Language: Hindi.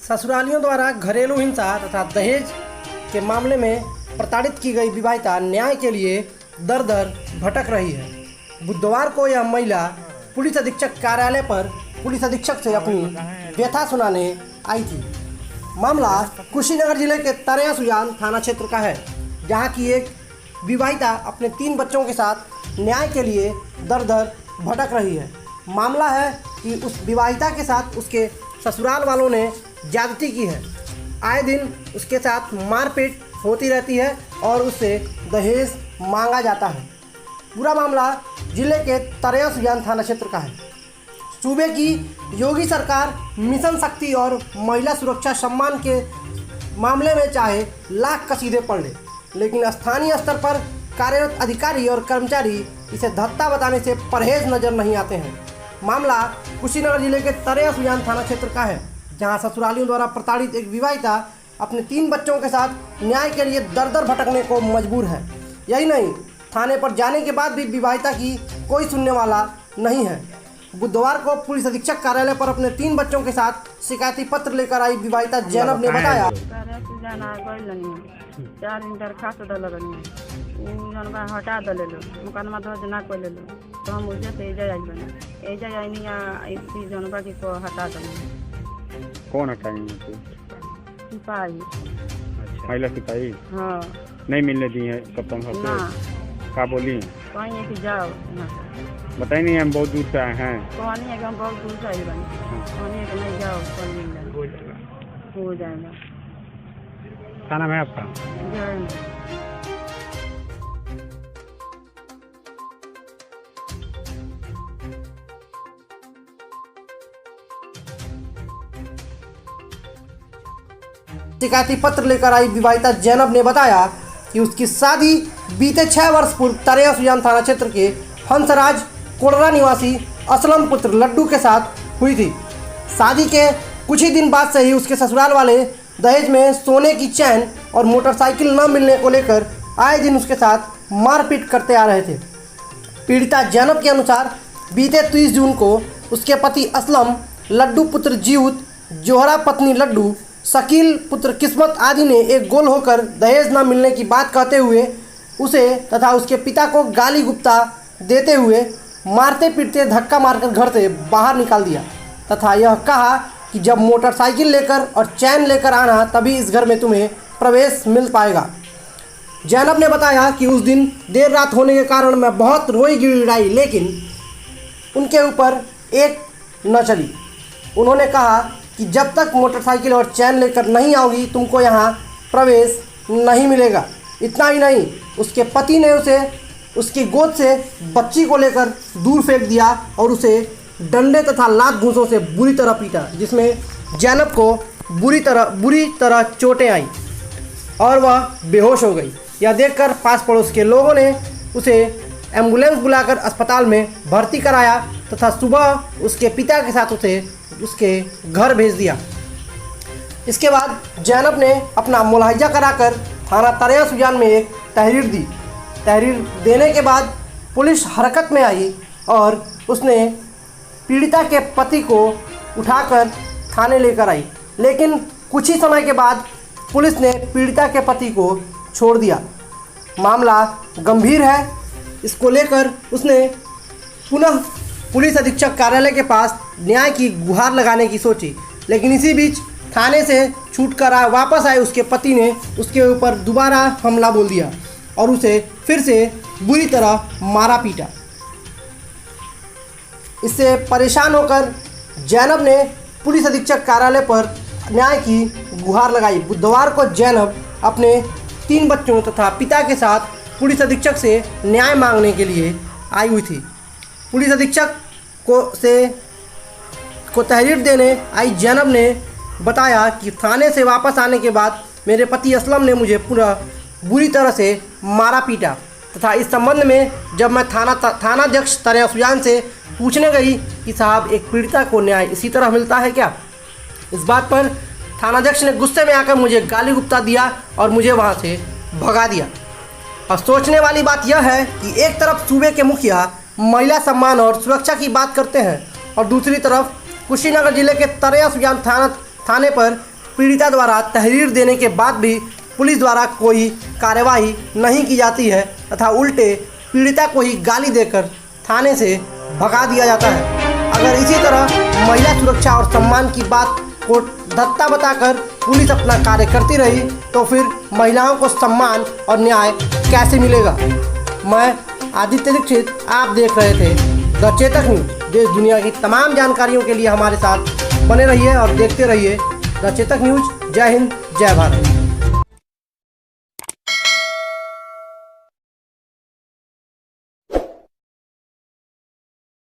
ससुरालियों द्वारा घरेलू हिंसा तथा दहेज के मामले में प्रताड़ित की गई विवाहिता न्याय के लिए दर दर भटक रही है। बुधवार को यह महिला पुलिस अधीक्षक कार्यालय पर पुलिस अधीक्षक से अपनी व्यथा सुनाने आई थी। मामला कुशीनगर जिले के तरया सुजान थाना क्षेत्र का है, जहां की एक विवाहिता अपने 3 बच्चों के साथ न्याय के लिए दर दर भटक रही है। मामला है कि उस विवाहिता के साथ उसके ससुराल वालों ने ज्यादती की है। आए दिन उसके साथ मारपीट होती रहती है और उससे दहेज मांगा जाता है। पूरा मामला जिले के तरया सुजान थाना क्षेत्र का है। सूबे की योगी सरकार मिशन शक्ति और महिला सुरक्षा सम्मान के मामले में चाहे लाख कसीदे पड़ ले, लेकिन स्थानीय स्तर पर कार्यरत अधिकारी और कर्मचारी इसे धत्ता बताने से परहेज नजर नहीं आते हैं। मामला कुशीनगर जिले के तरया सुजान थाना क्षेत्र का है, जहां ससुरालियों द्वारा प्रताड़ित एक विवाहिता अपने 3 बच्चों के साथ न्याय के लिए दर दर भटकने को मजबूर है। यही नहीं, थाने पर जाने के बाद भी विवाहिता की कोई सुनने वाला नहीं है। बुधवार को पुलिस अधीक्षक कार्यालय पर अपने 3 बच्चों के साथ शिकायती पत्र लेकर आई विवाहिता जैनब ने बताया, 4 दिन दरखास्त दलगनी हटा दले मुकदमा दर्ज ना कर ले तो हम उसे से एजा आई इसी जनबा की को हटा दले। कौन हटाएंगे? सिपाही। अच्छा, महिला सिपाही। हाँ, नहीं मिलने दी है कब तक? ना क्या बोली? कहीं है कि जाओ यहाँ से। बताइए नहीं, हम बहुत दूर से आए हैं। कहानी है कि हम बहुत दूर से आए बने, कहानी है कि नहीं जाओ कल मिल जाएगा, हो जाएगा। क्या नाम है आपका? जय शिकायती पत्र लेकर आई विवाहिता जैनब ने बताया कि उसकी शादी बीते 6 वर्ष पूर्व तरया सुजान थाना क्षेत्र के हंसराज कोडरा निवासी असलम पुत्र लड्डू के साथ हुई थी। शादी के कुछ ही दिन बाद से ही उसके ससुराल वाले दहेज में सोने की चैन और मोटरसाइकिल न मिलने को लेकर आए दिन उसके साथ मारपीट करते आ रहे थे। पीड़िता जैनब के अनुसार बीते 30 जून को उसके पति असलम, लड्डू पुत्र जीउत, जोहरा पत्नी लड्डू, शकील पुत्र किस्मत आदि ने एक गोल होकर दहेज न मिलने की बात कहते हुए उसे तथा उसके पिता को गाली गुप्ता देते हुए मारते पीटते धक्का मारकर घर से बाहर निकाल दिया तथा यह कहा कि जब मोटरसाइकिल लेकर और चैन लेकर आना तभी इस घर में तुम्हें प्रवेश मिल पाएगा। जैनब ने बताया कि उस दिन देर रात होने के कारण मैं बहुत रोई गिड़गिड़ाई, लेकिन उनके ऊपर एक न चली। उन्होंने कहा कि जब तक मोटरसाइकिल और चैन लेकर नहीं आओगी तुमको यहाँ प्रवेश नहीं मिलेगा। इतना ही नहीं, उसके पति ने उसे उसकी गोद से बच्ची को लेकर दूर फेंक दिया और उसे डंडे तथा लात घूंसों से बुरी तरह पीटा, जिसमें जैनब को बुरी तरह चोटें आई और वह बेहोश हो गई। यह देखकर पास पड़ोस के लोगों ने उसे एम्बुलेंस बुलाकर अस्पताल में भर्ती कराया तथा सुबह उसके पिता के साथ उसे उसके घर भेज दिया। इसके बाद जैनब ने अपना मुलाहिजा कराकर थाना तरया सुजान में एक तहरीर दी। तहरीर देने के बाद पुलिस हरकत में आई और उसने पीड़िता के पति को उठाकर थाने लेकर आई, लेकिन कुछ ही समय के बाद पुलिस ने पीड़िता के पति को छोड़ दिया। मामला गंभीर है, इसको लेकर उसने पुनः पुलिस अधीक्षक कार्यालय के पास न्याय की गुहार लगाने की सोची, लेकिन इसी बीच थाने से छूटकर वापस आए उसके पति ने उसके ऊपर दोबारा हमला बोल दिया और उसे फिर से बुरी तरह मारा पीटा। इससे परेशान होकर जैनब ने पुलिस अधीक्षक कार्यालय पर न्याय की गुहार लगाई। बुधवार को जैनब अपने 3 बच्चों तथा पिता के साथ पुलिस अधीक्षक से न्याय मांगने के लिए आई हुई थी। पुलिस अधीक्षक को तहरीर देने आई जैनब ने बताया कि थाने से वापस आने के बाद मेरे पति असलम ने मुझे पूरा बुरी तरह से मारा पीटा तथा इस संबंध में जब मैं थानाध्यक्ष तरया सुजान से पूछने गई कि साहब एक पीड़िता को न्याय इसी तरह मिलता है क्या, इस बात पर थानाध्यक्ष ने गुस्से में आकर मुझे गाली गुप्ता दिया और मुझे वहां से भगा दिया। और सोचने वाली बात यह है कि एक तरफ सूबे के मुखिया महिला सम्मान और सुरक्षा की बात करते हैं और दूसरी तरफ कुशीनगर जिले के तरया सुजान थाने पर पीड़िता द्वारा तहरीर देने के बाद भी पुलिस द्वारा कोई कार्यवाही नहीं की जाती है तथा उल्टे पीड़िता को ही गाली देकर थाने से भगा दिया जाता है। अगर इसी तरह महिला सुरक्षा और सम्मान की बात को धत्ता बताकर पुलिस अपना कार्य करती रही तो फिर महिलाओं को सम्मान और न्याय कैसे मिलेगा। मैं आदित्य दीक्षित, आप देख रहे थे द चेतक न्यूज। देश दुनिया की तमाम जानकारियों के लिए हमारे साथ बने रहिए और देखते रहिए द चेतक न्यूज। जय हिंद, जय भारत।